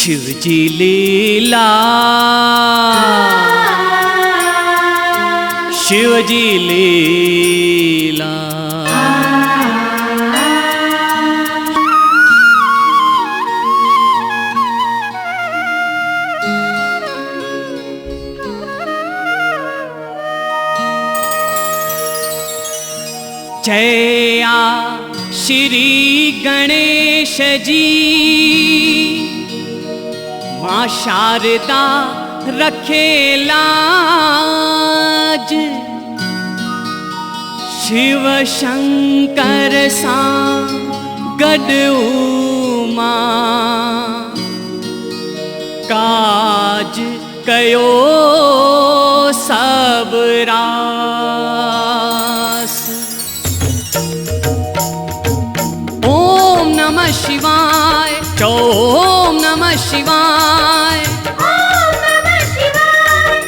शिव जी लीला, शिव जी लीला। जया श्री गणेश जी, मां शारदा रखे लाज। शिव शंकर सा गडू मां, काज कयो सब रास। ओम नमः शिवाय, ओम नमः शिवाय, ओम नमः शिवाय,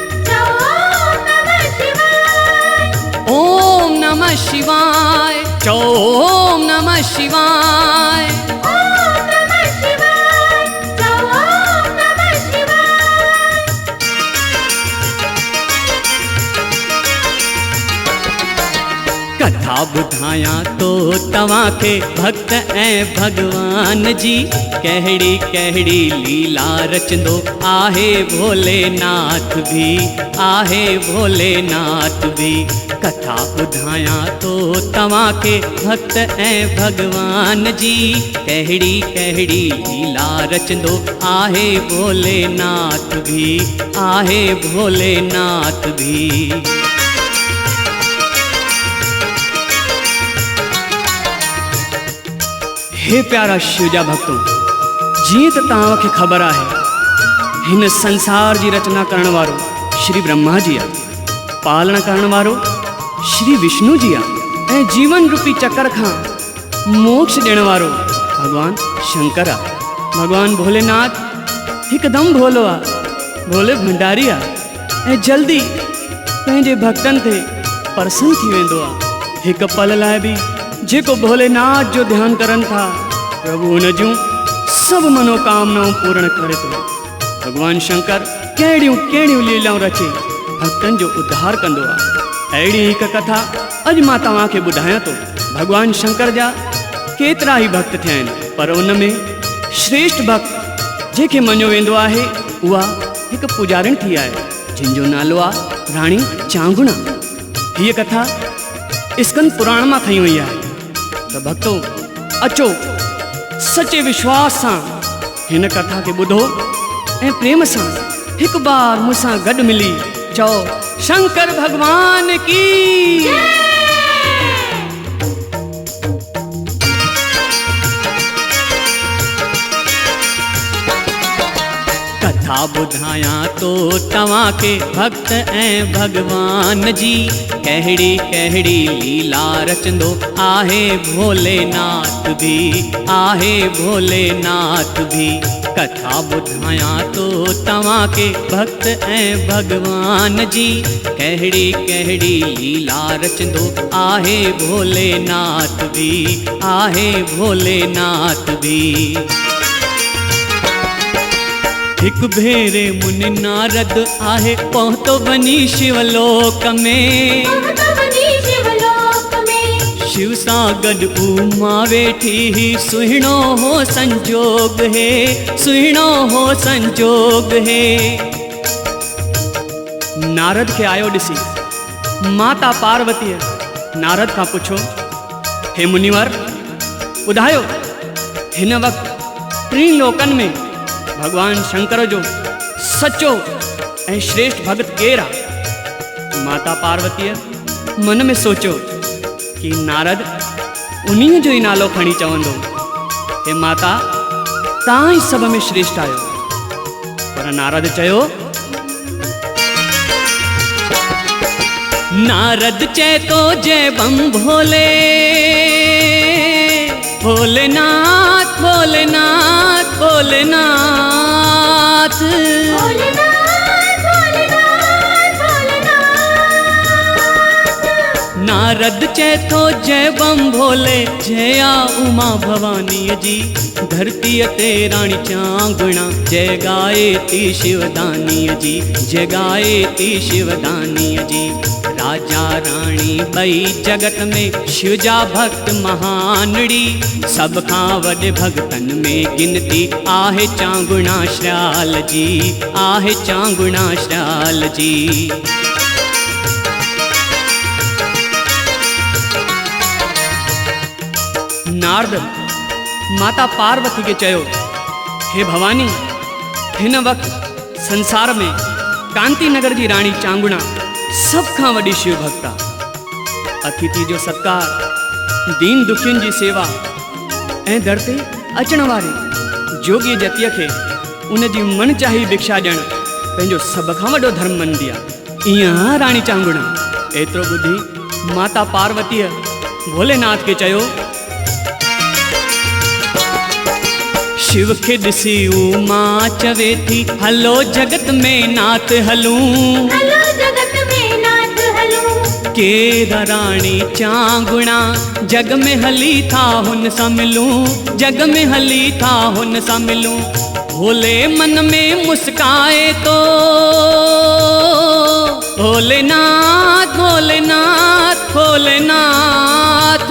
ओम नमः शिवाय, ओम नमः शिवाय, ओम नमः शिवाय। ओम नमः शिवाय, ओम नमः शिवाय। कथा बुधाया तो तवां के भक्त ऐं भगवान जी, कहड़ी कहड़ी लीला रचंदो आहे भोलेनाथ भी, आहे भोलेनाथ भी। कथा बुधाया तो तवां के भक्त ऐं भगवान जी, कहड़ी कहड़ी लीला रचंदो आहे भोलेनाथ भी, आहे भोलेनाथ भी। हे प्यारा शिवजा भक्तों, जीअं त तव्हांखे ख़बर आहे, हिन संसार जी रचना करण वारो श्री ब्रह्मा जी आहे, पालण करण वारो श्री विष्णु जी आहे, ऐं जीवन रूपी चक्कर खां मोक्ष ॾियण वारो भगवान शंकर आहे। भगवान भोलेनाथ हिकदमि भोलो आहे, भोले भंडारी आहे, ऐं जल्दी पंहिंजे भक्तनि ते प्रसन्न थी वेंदो आहे। हिक पल लाइ बि जेको भोलेनाथ जो ध्यान करन था, प्रभु उन जूं सब मनोकामनाओं पूर्ण करे थो। भगवान शंकर कहिड़ियूं कहिड़ियूं लीलाऊं रचे भक्तन जो उद्धार कंदो आहे। अहिड़ी हिक कथा अॼु मां तव्हांखे ॿुधायां थो। भगवान शंकर जा केतिरा ई भक्त थिया आहिनि, पर उन में श्रेष्ठ भक्त जंहिंखे मञियो वेंदो आहे उहा हिक पुजारिन थी आहे, जिन जो नालो आहे राणी चांगुणा। हीअ कथा स्कंद पुराण मां खई वई आहे। त भक्तों अचो सचे विश्वास सां हिन कथा खे ॿुधो ऐं प्रेम सां हिक बार मूंसां गॾु मिली चओ शंकर भगवान की। कथा ॿुधाया तो तव्हां के भक्त ऐं भगवान जी, कहड़ी कहड़ी लीला रचंदो आहे भोलेनाथ भी, आहे भोलेनाथ भी। कथा ॿुधाया तो तव्हां के भक्त ऐं भगवान जी, कहड़ी कहड़ी लीला रचंदो आहे भोलेनाथ भी, आहे भोलेनाथ भी। हिक भेरे मुनि नारद आहे पहुतो वनी शिवलोक में, शिव सां गॾु उमा वेठी ही सुहिणो हो संजोग है, सुहिणो हो संजोग है। नारद खे आयो ॾिसी माता पार्वतीअ नारद खां पुछो, हे मुनिवर ॿुधायो हिन वक़्तु टिनि लोकनि में भगवान शंकर जो सचो ऐं श्रेष्ठ भगत केरु आहे? माता पार्वतीअ मन में सोचो कि नारद उन्हीअ जो ई नालो खणी चवंदो, हे माता तव्हां ई सभ में श्रेष्ठ आहियो। पर नारद चयो, नारद चए तो जय बम भोले, भोलेनाथ भोलेनाथ भोलेनाथ, नारद चैथो जय बम भोले जया उमा भवानी जी। धरती ते रानी चांगुणा जय गाए ती शिवदानी जी, जय गाए ती शिवदानी जी। राजा रानी बई जगत में शिवजा भक्त महानड़ी, सब खां वॾे भगतन में गिनती आहे चांगुणा श्याल जी, आहे चांगुणा श्याल जी। नारद माता पार्वती के चयो, हे भवानी, हिन वक्त संसार में कांती नगर जी रानी चांगुणा सब खां वॾी शिव भक्ता। अतिथि जो सत्कार, दीन दुखियुनि जी सेवा ऐं दर ते अचण वारे जोगी जतीअ खे उन जी मन चाही भिक्षा ॾियणु पंहिंजो सभ खां वॾो धर्म मञदी आहे। ईअं राणी चांगुणा एतिरो ॿुधी माता पार्वतीअ भोलेनाथ खे चयो, शिव खे ॾिसी उमा चवे थी हलो जगत में नाथ हलूं, हलो जगत में नाथ हलूं। केर राणी चांगुणा जग में हली था हुन सां मिलूं, जग में हली था हुन सां मिलूं। भोले मन में मुस्काए तो भोलेनाथ भोलेनाथ भोलेनाथ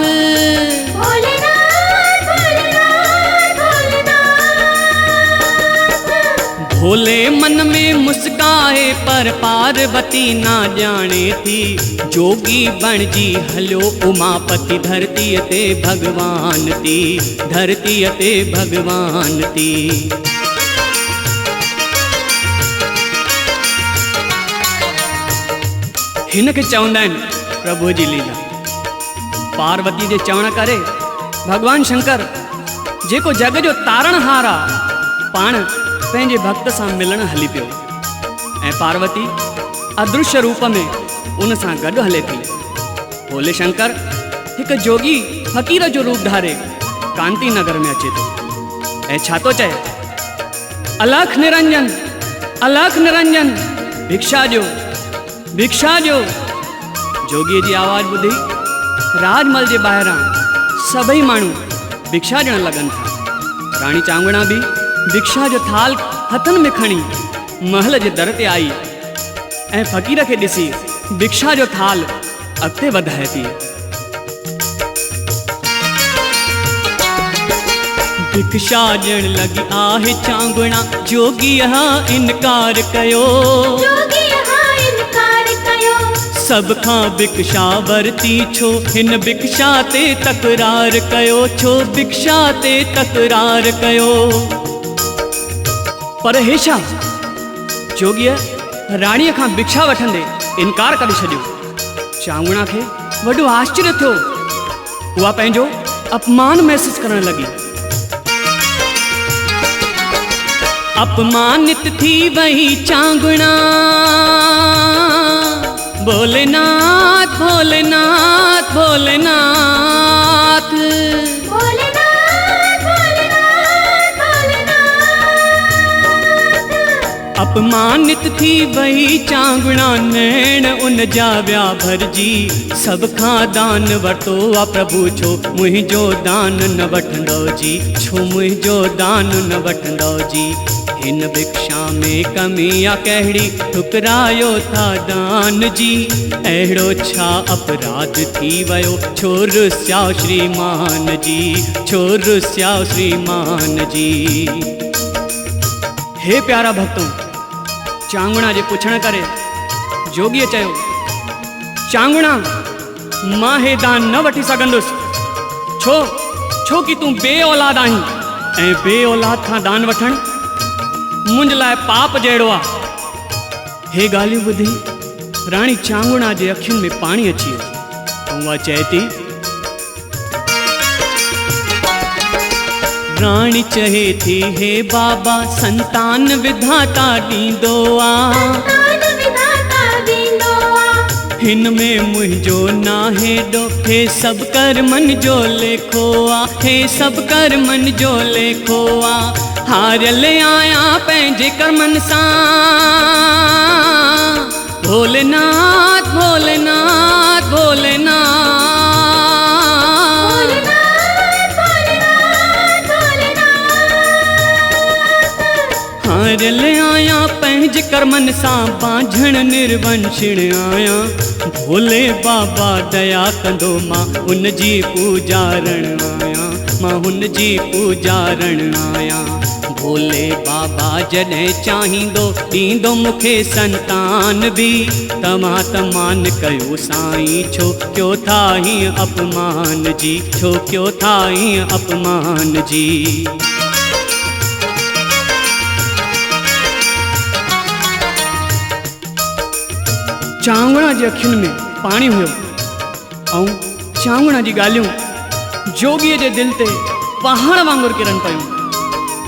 भोलेनाथ भोलेनाथ भोलेनाथ। भोले मन में मुस्काए पर पार्वती ना जाने थी, जोगी बणजी हलो उमापति धरती ते भगवान थी, धरती ते भगवान थी। हिन खे चवंदा आहिनि प्रभु जी लीला। पार्वती जे चवण करे भगवान शंकर जेको जग जो तारणहार आहे पाण पंहिंजे भक्त सां मिलण हली पियो ऐं पार्वती अदृश्य रूप में उन सां गॾु हले थी। भोले शंकर हिकु जोगी फ़कीर जो रूप धारे कांती नगर में अचे थो ऐं छा थो चए, अलख निरंजन अलख निरंजन भिक्षा ॾियो भिक्षा ॾियो। जोगीअ जी आवाज़ ॿुधी राजमहल जे ॿाहिरां सभई माण्हू भिक्षा ॾियण लॻनि था। राणी चांगुणा बि भिक्षा जो थाल हथनि में खणी महल जे दर ते आई ऐं फ़कीर खे ॾिसी भिक्षा जो थाल अॻिते वधाए थी। भिक्षा ॾियण लॻी आहे चांगुणा, जोगीअ इनकार कयो, सब खां भिक्षा वरती छो हिन भिक्षा ते तकरार कयो, छो भिक्षा ते तकरार कयो। पर हेशा जोगीअ राणीअ खां भिक्षा वठंदे इनकार करे छॾियो। चांगुणा खे वॾो आश्चर्य थियो, उहा पंहिंजो अपमान महसूस करण लॻी। अपमानित थी वही चांगुणा, भोलेनाथ भोलेनाथ भोलेनाथ भोलेनाथ भोलेनाथ भोलेनाथ। अपमानित थी वही चांगुणा, नैण उन जा विया भरजी। सब खां दान वरितो आ प्रभु, छो मुंहिंजो दान न वठंदो जी, छो मुंहिंजो दान न वठंदो जी। हिन भिक्षा में कमी आ कहिड़ी, ठुकरायो था दान जी। अहिड़ो छा अपराध थी वियो, छो रुस्याओ श्रीमान जी, छो रुस्याओ श्रीमान जी। हे प्यारा भक्तों, चांगुणा जे पुछण करे जोगीअ चयो, चांगुणा मां हे दान न वठी सघंदुसि, छो कि तूं बे औलाद आहीं ऐं बे औलाद खां दान वठणु मुंहिंजे लाइ पाप जहिड़ो आहे। हे ॻाल्हियूं ॿुधी राणी चांगुणा जे अखियुनि में पाणी अची वियो ऐं उहा चए थी, राणी चहे थी हे बाबा संतान विधाता ॾींदो आ, हिन में मुंहिंजो नाहे ॾो, हे सभु कर्मनि जो लेखो आ, हे सभु कर्मनि जो लेखो आ। हारियल आहियां पंहिंजे कर्मनि सां, भोलेनाथ भोलेनाथ भोलेनाथ मरियल आया पंहिंज कर्मनि सां बांझण निर्वंशिण आया। भोले बाबा दया कंदो मां उन जी पूजारण आया, मां हुन जी पूजारण आया। भोले बाबा जॾहिं चाहींदो ॾींदो मूंखे संतान बि। तव्हां त मान कयो साईं, छो कयो था हीअं अपमान जी, छो कयो था हीअं अपमान जी। चांवड़ा जी अखियुनि में पाणी हुयो ऐं चांवड़ा जी ॻाल्हियूं जोगीअ जे दिलि ते पहाड़ वांगुरु किरन पियूं।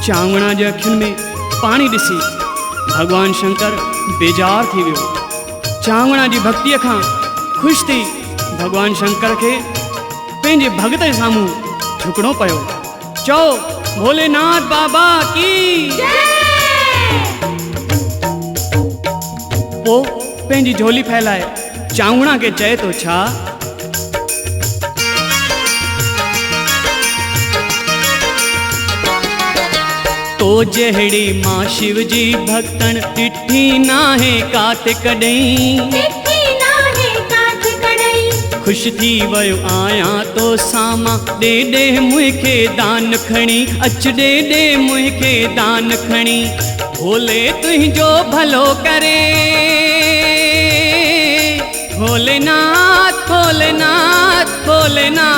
चांवड़ा जे अखियुनि में पाणी ॾिसी भॻवान शंकर बेज़ार थी वियो। चांवड़ा जी भक्तीअ खां ख़ुशि थी भॻवान शंकर खे पंहिंजे भॻत जे साम्हूं झुकणो पियो। चओ भोलेनाथ बाबा की पोइ पंहिंजी झोली फैलाए चांवड़ा खे चए थो छा, तो जहिड़ी मां शिव जी भक्तन ॾिठी नाहे काथे कॾहिं। ख़ुशि थी वियो आहियां तो सामा ॾे ॾे मूंखे दान खणी, अच ॾे ॾे मूंखे दान खणी। भोले तुंहिंजो भलो करे भोलेनाथ भोलेनाथ भोलेनाथ।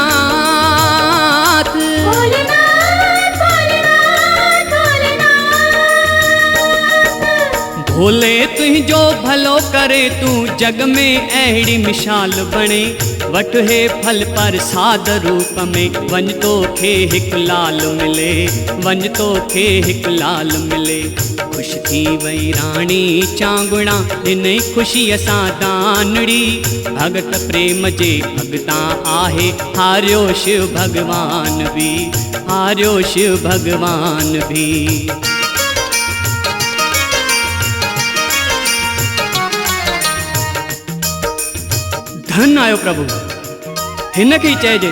भोले तुंहिंजो भलो करे तूं जग में अहिड़ी मिसाल बणे। वठ हे फल प्रसाद रूप में वञ तोखे हिकु लाल मिले, वञ तोखे हिकु लाल मिले। ख़ुशि थी वई राणी चांगुड़ा ॾिनई ख़ुशीअ सां दानड़ी। भगत प्रेम जे भगता आहे हारियो शिव भगवान बि, हारियो शिव भगवान बि। धन आयो प्रभु, हिन खे ई चइजे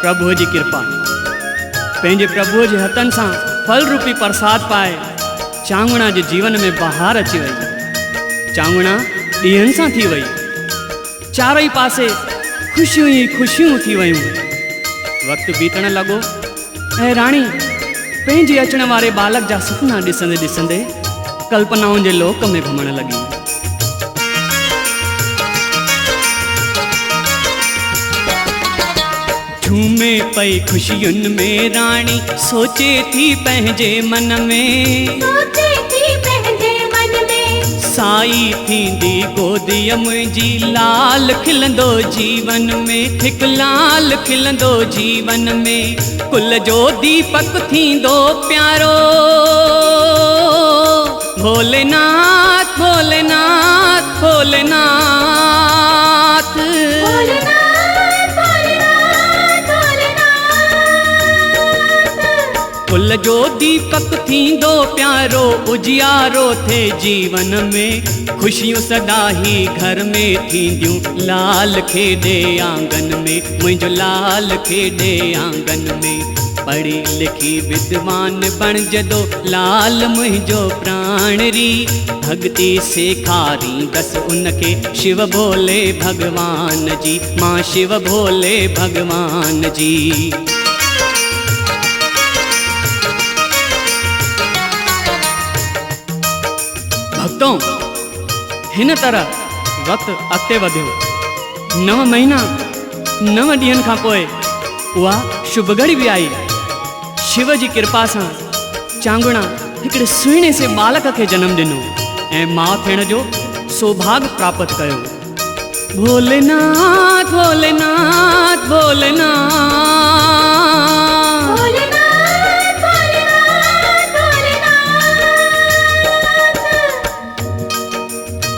प्रभुअ जी कृपा। पंहिंजे प्रभुअ जे हथनि सां फल रूपी प्रसाद पाए चांगुड़ा जे जीवन में बहार अची वई। चांगुड़ा ॾींहंनि सां थी वई, चारई पासे ख़ुशियूं ई ख़ुशियूं थी वयूं। वक़्तु बीतण लॻो ऐं राणी पंहिंजे अचण वारे बालक जा सुपना ॾिसंदे ॾिसंदे कल्पनाउनि जे लोक में घुमण लॻी। झूमे पई ख़ुशियुनि में राणी सोचे थी पंहिंजे मन में, साई थींदी गोदीअ मुंहिंजी लाल खिलंदो जीवन में, हिकु लाल खिलंदो जीवन में। कुल जो दीपक थींदो प्यारो भोलेनाथ भोलेनाथ भोलेनाथ। कुल जो दीपक थींदो प्यारो उजियारो थे जीवन में। ख़ुशियूं सदा ही घर में थींदियूं लाल खेॾे आंगन में, मुंहिंजो लाल खेॾे आंगन में। पढ़ी लिखी विद्वान बणजदो लाल मुंहिंजो प्राणरी। भक्ति सेखारींदसि उनखे शिव भोले भगवान जी, मां शिव भोले भगवान जी। भक्तों हिन तरह वक़्तु अॻिते वधियो। 9 महीना 9 ॾींहंनि खां पोइ उहा शुभ घड़ी बि आई। शिव जी कृपा सां चांगुड़ा हिकिड़े सुहिणे से बालक खे जनम ॾिनो ऐं माउ थियण जो सौभाग्य प्राप्त कयो। भोलेनाथ भोलेनाथ भोलेनाथ।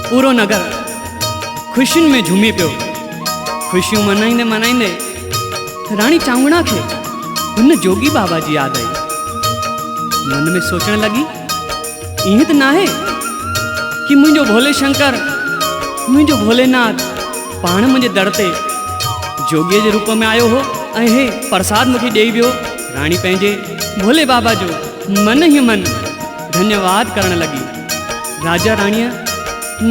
पूरो नगर ख़ुशियुनि में झूमी पियो। ख़ुशियूं मनाईंदे मनाईंदे राणी चांगुड़ा खे हुन जोगी बाबा जी यादि आई। मन में सोचण लॻी ईअं त नाहे कि मुंहिंजो भोले शंकर मुंहिंजो भोलेनाथ पाण मुंहिंजे दर ते जोगीअ जे रूप में आयो हो ऐं हे प्रसाद मूंखे ॾेई वियो। राणी पंहिंजे भोले बाबा जो मन ई मन धन्यवाद करण लगी। राजा राणीअ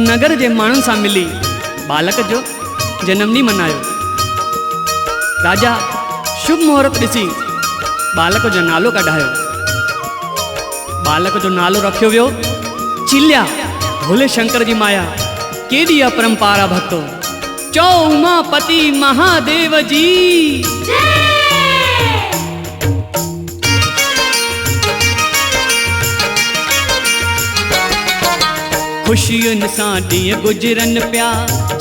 नगर जे माण्हुनि सां मिली बालक जो जनम ॾींहुं मनायो। राजा शुभ मुहूर्त ॾिसी बालक जो नालो कढायो। बालक जो नालो रखियो वियो चिल्या। भोले शंकर जी माया केॾी अपरंपारा भक्तो। चओ उमापति महादेव जी। खुशियुनि सां ॾींहं गुजरन पिया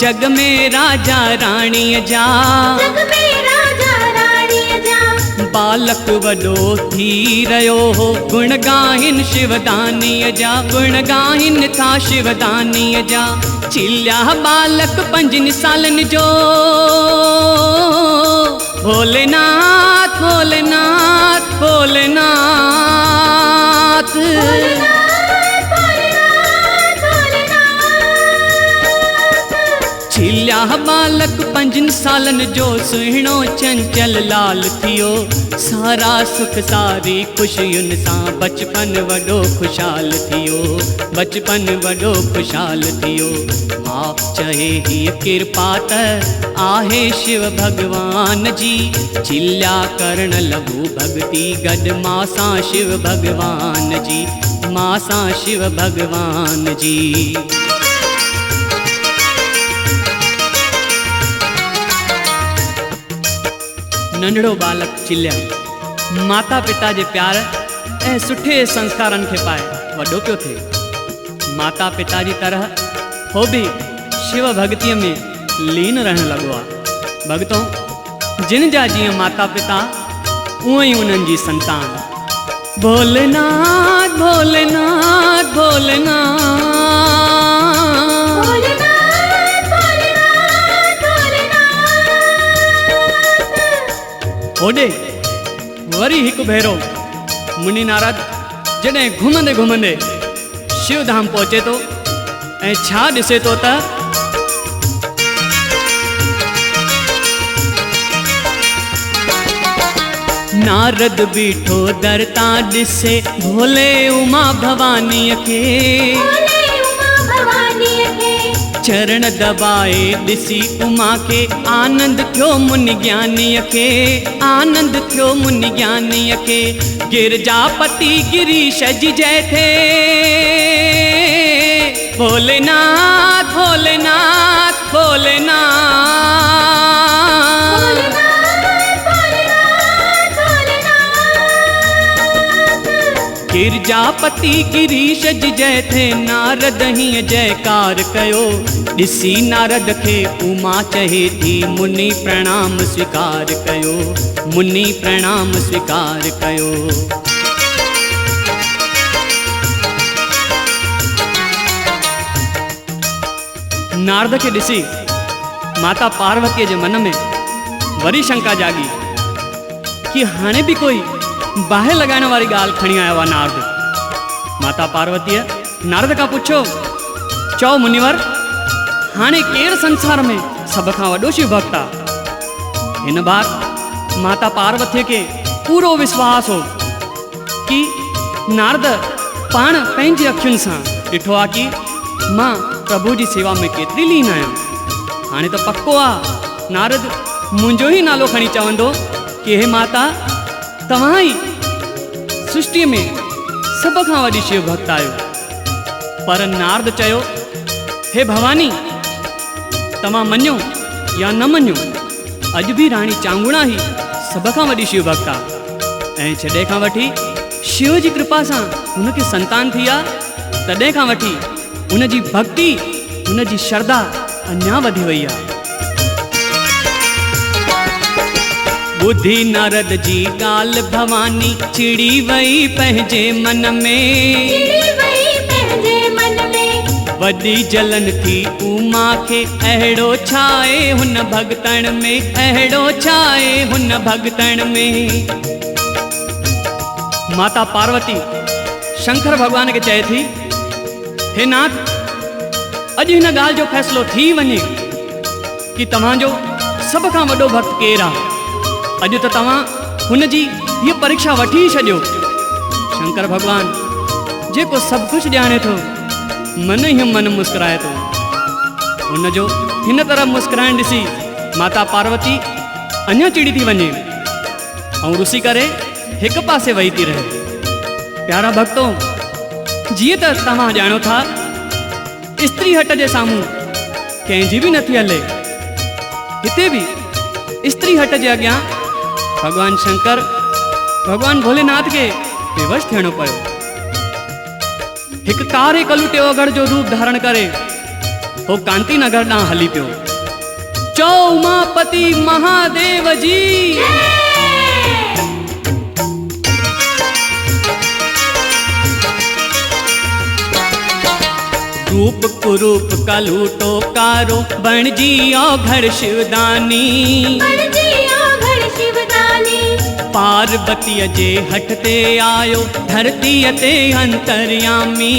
जग में राजा राणीअ जा। जग में राजा राणीअ जा। बालक वॾो थी रहियो हो गुण गाहिन शिवदानीअ जा। गुण गाहिन था शिवदानीअ जा। चिल्या बालक 5 सालनि जो। भोलेनाथ भोलेनाथ भोलेनाथ। चिल्या बालक 5 सालनि जो सुहिणो चंचल लाल थियो। सारा सुख सारी खुशियुनि सां बचपन वॾो खुशहाल थियो। बचपन वॾो खुशहाल थियो। मां चहे हीअ कृपा त आहे शिव भगवान जी। चिल्या करण लॻो भक्ति गॾु मां सां शिव भगवान जी। मां सां शिव भगवान जी। नंढड़ो बालक चिल्या माता पिता जे प्यार ऐं सुठे संस्कारनि खे पाए वॾो पियो थिए। माता पिता जी तरह हो बि शिव भक्तिअ में लीन रहण लॻो आहे। भक्तों जिन जा जीअं माता पिता उअं ई उन्हनि जी संतान। भोलेनाथ भोलेनाथ भोलेनाथ। ओॾे वरी हिकु भेरो मुनि नारद जॾहिं घुमंदे घुमंदे शिवधाम पहुचे थो ऐं छा ॾिसे थो त नारद बीठो दर तां ॾिसे भोले उमा भवानीअ खे। चरण दबाए ॾिसी उमा खे आनंद थियो मुनि ज्ञानीअ खे। आनंद थियो मुनि ज्ञानीअ खे। गिरजापति गिरीश जी जय थे। भोलेनाथ भोलेनाथ भोलेनाथ। गिरजापति गिरीश जी जय थे। नारद हीअं जयकार कयो। ॾिसी नारद खे उमा चहे थी मुनि प्रणाम स्वीकार कयो। मुनि प्रणाम स्वीकार कयो। नारद खे ॾिसी माता पार्वतीअ जे मन में वरी शंका जागी कि हाणे बि कोई बाहि लॻाइण वारी ॻाल्हि खणी आयो आहे नारद। माता पार्वतीअ नारद खां पुछो चओ मुनिवर हाणे केरु संसार में सभ खां वॾो शिव भक्त आहे। हिन बार माता पार्वतीअ खे पूरो विश्वास हो कि नारद पाण पंहिंजी अखियुनि सां ॾिठो आहे कि मां प्रभु जी सेवा में केतिरी लीन आहियां। हाणे त पक्को आहे नारद मुंहिंजो ई नालो खणी चवंदो कि हे माता तव्हां ई सृष्टिअ में सभ खां वॾी शिव भक्त आहियो। पर नारद चयो हे भवानी तव्हां मञो या न मञो अॼु बि राणी चांगुणा ई सभ खां वॾी शिव भक्त आहे। ऐं जॾहिं खां वठी शिव जी कृपा सां हुनखे संतान थी आहे तॾहिं खां वठी हुनजी भक्ति हुनजी श्रद्धा अञा वधी वई आहे। बुद्धि नारद जी ॻाल्हि भवानी चिड़ी वई पंहिंजे मन में। वॾी जलन थी उमा खे अहिड़ो छाए हुन भगतन में। अहिड़ो छाए हुन भगतन में। माता पार्वती शंकर भगवान खे चए थी हे नाथ अॼु हिन ॻाल्हि जो फ़ैसिलो थी वञे कि तव्हांजो सभ खां वॾो भक्त केरु आहे। अॼु त तव्हां हुन जी हीअ परीक्षा वठी छॾियो। शंकर भगवान जेको सब कुछ ॼाणे थो मन ई मन मुस्कुराए थो। हुन जो हिन तरह मुस्कुराइण ॾिसी माता पार्वती अञा चिड़ी थी वञे ऐं रुसी करे हिकु पासे वेही थी रहे। प्यारा भक्तों, जीअं त तव्हां ॼाणो था स्त्री हट जे साम्हूं कंहिंजी बि नथी हले, हिते बि स्त्री हट जे अॻियां भगवान शंकर भगवान भोलेनाथ खे बेवश थियणो पियो। हिकु कारे कलूटे ओगड़ जो रूप धारण करे हो कांती नगर ॾांहुं हली पियो। चओ उमापति महादेव जी। रूप कुरूप कलूटो कारो बणजी ओघड़ शिवदानी। पार्वतीअ जे हठ ते आयो धरतीअ ते अंतर्यामी,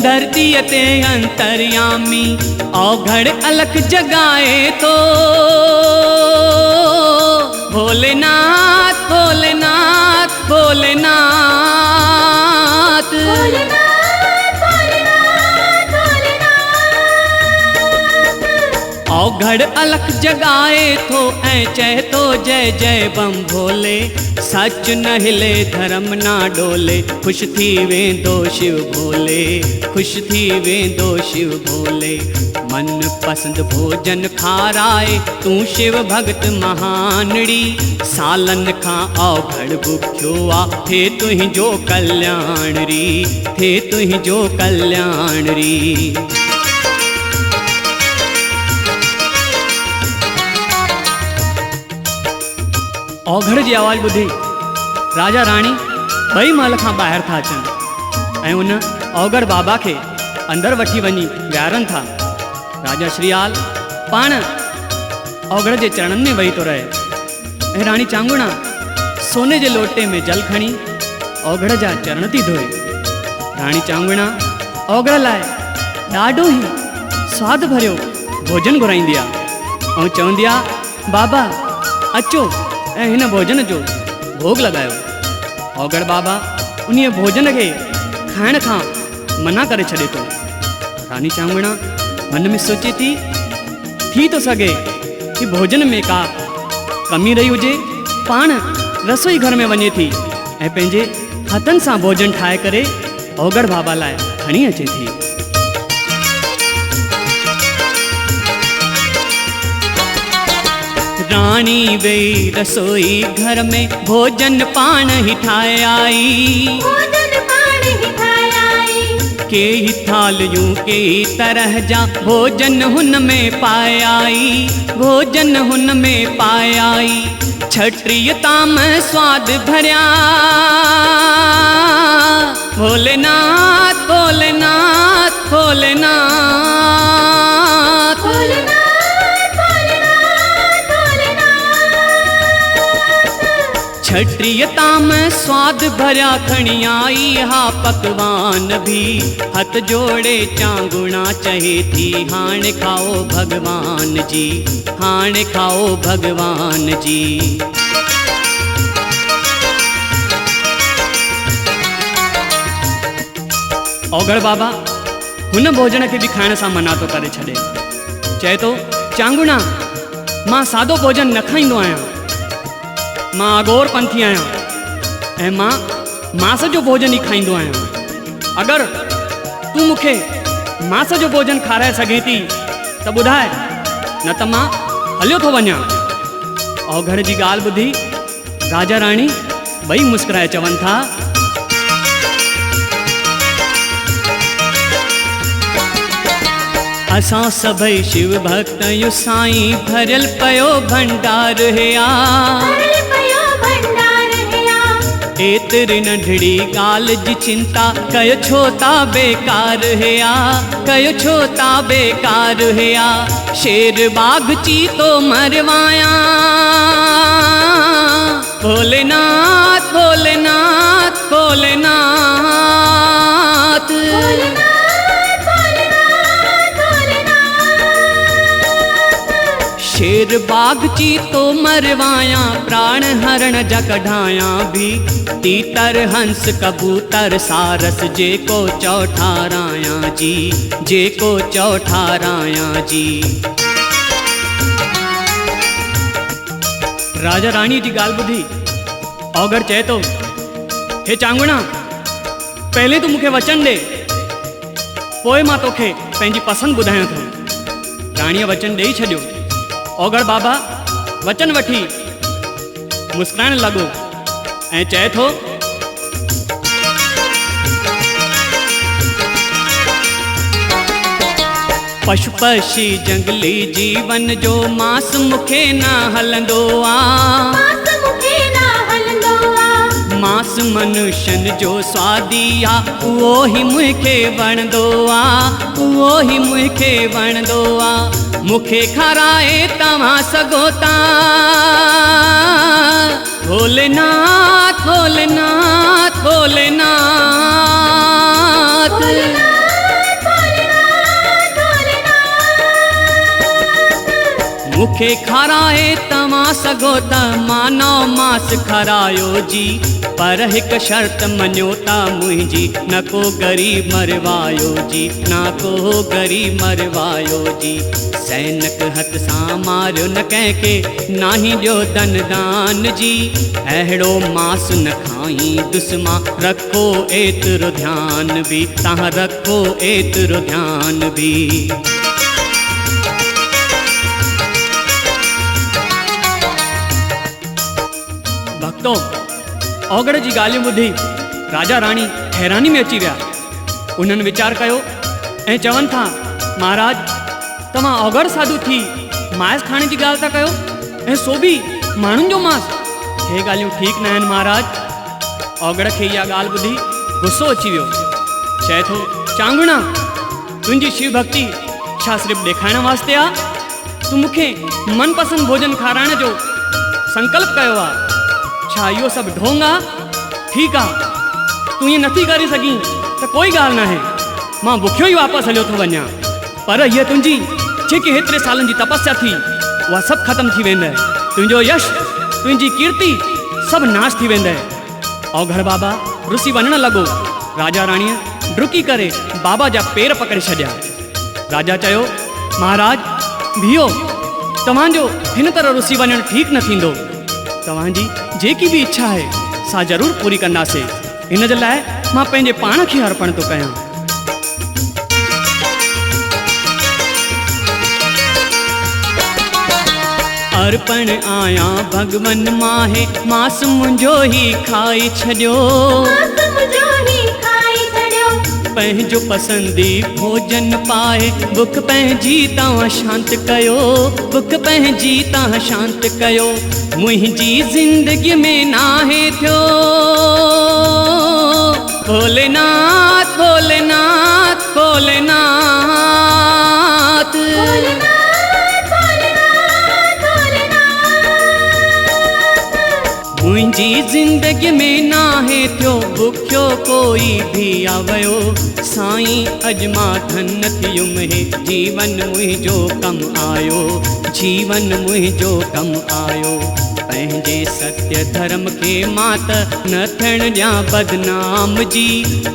धरतीअ ते अंतर्यामी। ओघड़ अलख जगाए तो भोलेनाथ भोलेनाथ भोलेनाथ। ओघड़ अलख जगाए थो ऐं चए थो जय जय बम भोले। सच न हिले धर्म ना डोले, खुश थी वेंदो शिव भोले, खुश थी वेंदो शिव भोले। मन पसंद भोजन खाराए तूं शिव भगत महानड़ी। सालन खां ओघड़ भुखियो आ थे तुंहिंजो कल्याणरी, थे तुंहिंजो कल्याणरी। ओघड़ जी आवाज़ ॿुधी राजा राणी ॿई महल खां ॿाहिरि था अचनि ऐं उन ओघड़ बाबा खे अंदरि वठी वञी विहारनि था। राजा श्रीयाल पाण ओघड़ जे चरणनि में वेही थो रहे ऐं राणी चांगुणा सोने जे लोटे में जल खणी ओघड़ जा चरण थी धोए। राणी चांगुणा ओघड़ लाइ ॾाढो ई स्वाद भरियो भोजन घुराईंदी आहे ऐं चवंदी आहे बाबा अचो ऐं हिन भोजन जो भोग लॻायो। ओघड़ बाबा उन भोजन खे खाइण खां मना करे छॾे थो। रानी चांगुणा मन में सोचे थी तो सघे कि भोजन में का कमी रही हुजे, पाण रसोई घर में वञे थी ऐं पंहिंजे हथनि सां भोजन ठाहे करे ओघड़ बाबा लाइ खणी अचे थी। रानी वेई रसोई घर में भोजन पाण ही ठाए आई। के ही थालियूं के ही तरह जा भोजन हुन में पाए आई, भोजन हुन में पाए आई। छटरीअ ताम स्वाद भरिया भोलेनाथ भोलेनाथ भोलेनाथ। छटरीअ ताम स्वाद भरिया खणी आई हा पकवान भी। हथ जोड़े चांगुणा चहे थी हाणे खाओ भगवान जी, हाणे खाओ भगवान जी। ओघड़ बाबा हुन भोजन खे बि खाइण सां मना थो करे छॾे। चए थो चांगुणा मां सादो भोजन न खाईंदो आहियां, मां अगोर पंथी आहियां ऐं मां मांस जो भोजन ई खाईंदो आहियां। अगरि तूं मूंखे मांस जो भोजन खाराए सघे थी त ॿुधाए, न त मां हलियो थो वञा। ओघड़ जी ॻाल्हि ॿुधी राजा राणी ॿई मुस्कुराए चवनि था असां सभई शिव भक्त आहियूं साईं, भरियल पियो भंडार है आ। एतरी नंढड़ी ॻाल्हि जी चिंता कयो छो ता बेकार है आ, कयो छो ता बेकार है आ। शेर बाघ चीतो मरवाया भोलेनाथ भोलेनाथ भोलेनाथ। शेर शेर बाघ चीतो मरवाया, प्राण हरण जा कढाया भी, तीतर हंस कबूतर सारस जेको चौठाराया जी, जेको चौठाराया जी। राजा रानी जी गाल ॿुधी औगड़ चए तो, हे चांगुणा, पहले तू मूंखे वचन दे, पोइ मां तोखे पंहिंजी पसंदि ॿुधायां थो। राणीअ वचन ॾेई छॾियो। औगड़ बाबा वचन वठी मुस्कुराइण लॻो ऐं चए थो, पशु पक्षी जंगली जीवन जो मांस मूंखे न हलंदो आ, मास मूंखे न हलंदो आ। मांस मनुष्यन जो स्वादी आ, उहो ही मूंखे वणंदो आ, उहो ही मूंखे वणंदो आ। मूंखे खाराए तव्हां सघो था, भोलेनाथ भोलेनाथ भोलेनाथ। मूंखे खाराए तव्हां सघो था, मानव मांस खारायो जी, पर हिकु शर्त मञो था मुंहिंजी, न को ग़रीब मरवायो जी, न को ग़रीब मरवायो जी। सैनक हथ सां मारियो न कंहिंखे, नाही ॾियो धन दान जी, अहिड़ो मांस न खाई दुश्मा, रखो एतिरो ध्यान बि, तव्हां रखो एतिरो ध्यान बि। भक्तो, औगड़ जी ॻाल्हियूं ॿुधी राजा राणी हैरानी में अची विया। उन्हनि वीचार कयो ऐं चवनि था, महाराज तव्हां औगड़ साधु थी मांस खाइण जी ॻाल्हि था कयो, ऐं सो बि माण्हुनि जो मांस, हे ॻाल्हियूं ठीकु न आहिनि महाराज। औगड़ खे इहा ॻाल्हि ॿुधी गुस्सो अची वियो। चए थो, चांगुणा, तुंहिंजी शिव भक्ति छा सिर्फ़ु ॾेखाइण वास्ते आहे? तूं मूंखे मनपसंदि भोजन खाराइण जो संकल्प कयो आहे, छा इहो सभु ढोंग आहे? ठीकु आहे, तूं ईअं नथी करे सघीं त कोई ॻाल्हि न आहे, मां बुखियो ई वापसि हलियो थो वञा, पर हीअ तुंहिंजी जेकी हेतिरे सालनि जी तपस्या थी उहा सभु ख़तमु थी वेंदे, तुंहिंजो यश तुंहिंजी कीर्ति सभु नाश थी वेंदे। औगड़ बाबा रुसी वञण लॻो। राजा राणीअ डुकी करे बाबा जा पेर पकड़े छॾिया। राजा चयो, महाराज बीहो, तव्हांजो हिन तरह रुसी वञणु ठीकु न थींदो, तव्हांजी जेकी बि इच्छा आहे सा ज़रूरु पूरी कंदासीं, हिन जे लाइ मां पंहिंजे पाण खे अर्पण थो कयां। अर्पण आयां भगवन माहे, मांस मुंहिंजो ही खाई छॾियो, मास मुंहिंजो ही खाई छॾियो। पंहिंजो पसंदी भोजन पाए, बुख पंहिंजी तव्हां शांत कयो, बुख पंहिंजी तव्हां शांत कयो। मुंहिंजी ज़िंदगी में नाहे थियो, भोलेनाथ भोलेनाथ भोलेनाथ। मुंहिंजी ज़िंदगी में नाहे थियो, बुखियो कोई भी आवयो, साईं अॼु मां धन थियुमि, हे जीवन मुंहिंजो कम आयो, जीवन मुंहिंजो कम आयो। पंहिंजे सत्य धर्म खे मां त न थियण ॾियां बदनाम जी,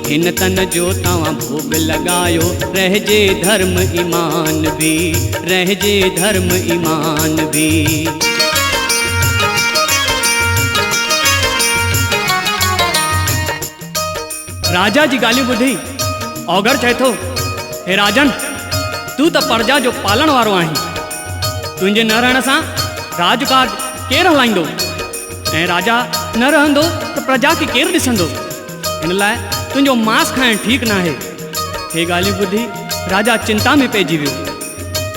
हिन तन जो तव्हां भोग लॻायो, रहिजे धर्म ईमान बि, रहिजे धर्म ईमान बि। राजा जी ॻाल्हियूं ॿुधी औगड़ चए थो, हे राजन, तूं त प्रजा जो पालण वारो आहीं, तुंहिंजे न रहण सां राजकाज केरु हलाईंदो, ऐं राजा न रहंदो त प्रजा खे केरु ॾिसंदो, हिन लाइ तुंहिंजो मांस खाइणु ठीकु न आहे। हे ॻाल्हियूं ॿुधी राजा चिंता में पइजी वियो।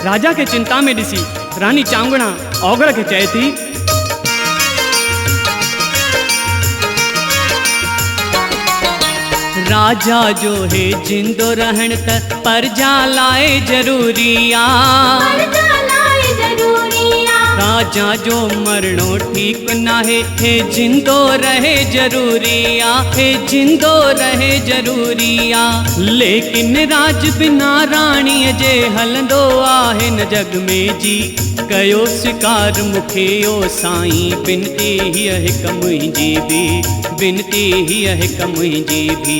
राजा खे चिंता में ॾिसी रानी चांगुणा औगड़ खे चए थी, राजा जो है जिंदो रहण त प्रजा लाइ ज़रूरी आ, प्रजा लाइ ज़रूरी आ। राजा जो मरणो ठीक नाहे, हे जिंदो रहे जरूरिया, हे जिंदो रहे जरूरिया। लेकिन राज बिना राणीअ जे हलंदो आहे न जग में जी। कयो स्वीकार मूंखे ओ साईं, बिनती हीअ हिक मुंहिंजी बि, बिनती हीअ हिक मुंहिंजी बि।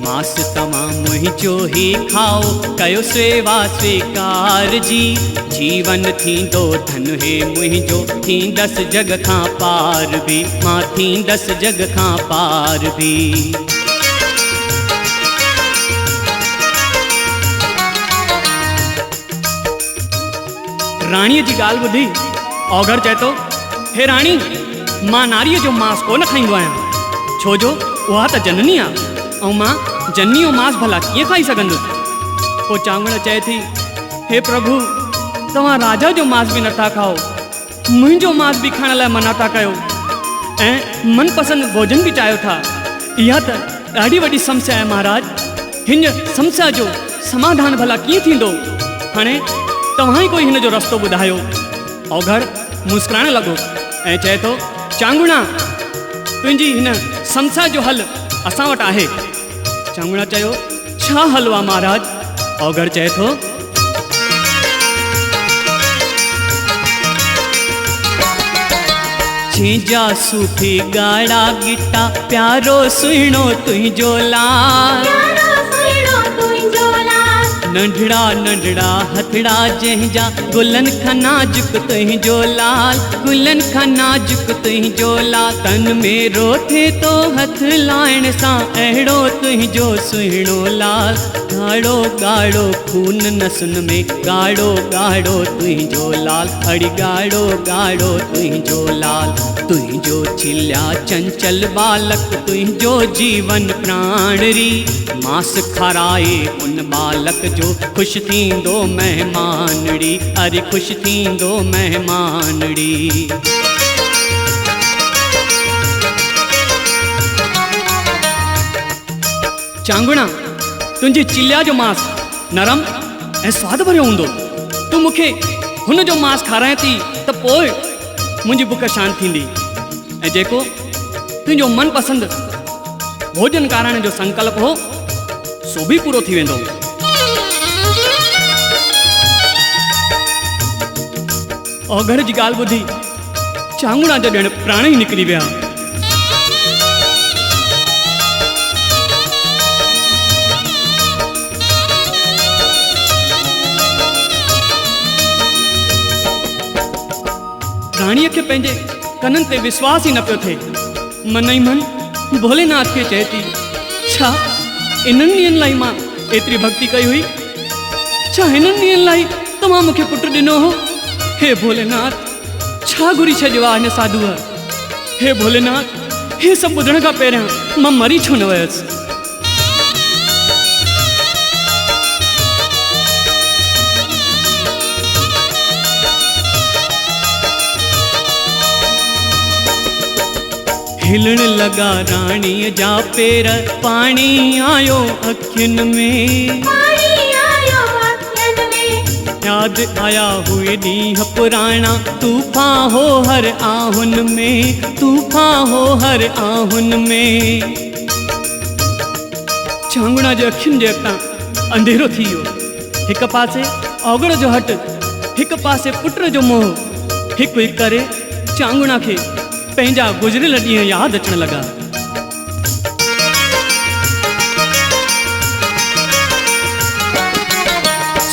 मास तव्हां मुंहिंजो ही खाओ, कयो सेवा स्वीकार जी। जीवन थींदो धन हे मुंहिंजो, थींदसि जग खां पार बि, मां थींदसि जग खां पार बि। राणीअ जी ॻाल्हि ॿुधी औघड़ चए थो, हे राणी, मां नारीअ जो मांस कोन खाईंदो आहियां, छो जो उहा त जननी आहे, ऐं मां जननी जो मांस भला कीअं खाई सघंदुसि। पोइ चांगुण चए थी, हे प्रभु, तव्हां राजा जो मांस बि नथा खाओ, मुंहिंजो मांस बि खाइण लाइ मना था कयो, ऐं मनपसंद भोजन बि चाहियो था। इहा त ॾाढी वॾी समस्या आहे महाराज। हिन समस्या जो समाधान भला कीअं थींदो? हाणे तव्हां ई कोई हिन जो रस्तो ॿुधायो। औघड़ मुस्कुराइण लॻो ऐं चए थो, चांगुणा, तुंहिंजी हिन समस्या जो हल असां वटि आहे। चांगुणा चयो, छा हल आहे महाराज? औघड़ चए थो, छींजा सूफी ॻाढ़ा गिटा, प्यारो सुहिणो तुंहिंजो लाल, नंढड़ा नंढड़ा हथड़ा जंहिंजा, गुलन खां नाजुक तुंहिंजो लाल, गुलन खां नाजुक तुंहिंजो लाल। तन में रोथे तो हथ लाइण सां, अहिड़ो तुंहिंजो सुहिणो लाल। ॻाढ़ो ॻाढ़ो खून नसन में, ॻाढ़ो ॻाढ़ो तुंहिंजो लाल, अड़ी ॻाढ़ो ॻाढ़ो तुंहिंजो लाल। तुंहिंजो छिलिया चंचल बालक, तुंहिंजो जीवन प्राणरी। मांस खाराए उन बालक जो, ख़ुशि थींदो महिमानड़ी, अरे ख़ुशि थींदो महिमानड़ी। चांगुणा, तुंहिंजी चिलिया जो मांस नरम ऐं स्वाद भरियो हूंदो। तूं मूंखे हुन जो मांस खाराए थी त पोइ मुंहिंजी बुख शांति थींदी, ऐं जेको तुंहिंजो मनपसंद भोजन काराइण जो संकल्प हो, सो बि पूरो थी वेंदो। औघड़ जी ॻाल्हि ॿुधी चांगुणा जो ॼण प्राण ई निकिरी विया। राणीअ खे पंहिंजे कननि ते विश्वास ई न पियो थिए। मन ई मन भोलेनाथ खे चए थी, छा इन्हनि ॾींहंनि लाइ मां एतिरी भक्ति कई हुई? छा हिननि ॾींहंनि लाइ तव्हां मूंखे पुटु ॾिनो हो? हे भोलेनाथ, छा घुरी छॾियो आहे हिन साधुअ? हे भोलेनाथ, हे सभु ॿुधण खां पहिरियां मां मरी छो न वियसि? हिलण लगा राणीअ जा पेर, पाणी आयो अखियुनि में, याद आया हुए ॾींहं पुराणा, तूफ़ान हो हर आहुन में, तूफ़ान हो हर आहुन में। चांगुणा जे अखियुनि जे अॻितां अंधेरो थी वियो। हिक पासे औघड़ जो हट, हिक पासे पुट जो मोह, हिकु हिकु करे चांगुणा खे पंहिंजा गुज़रियल ॾींहं यादि अचण लॻा।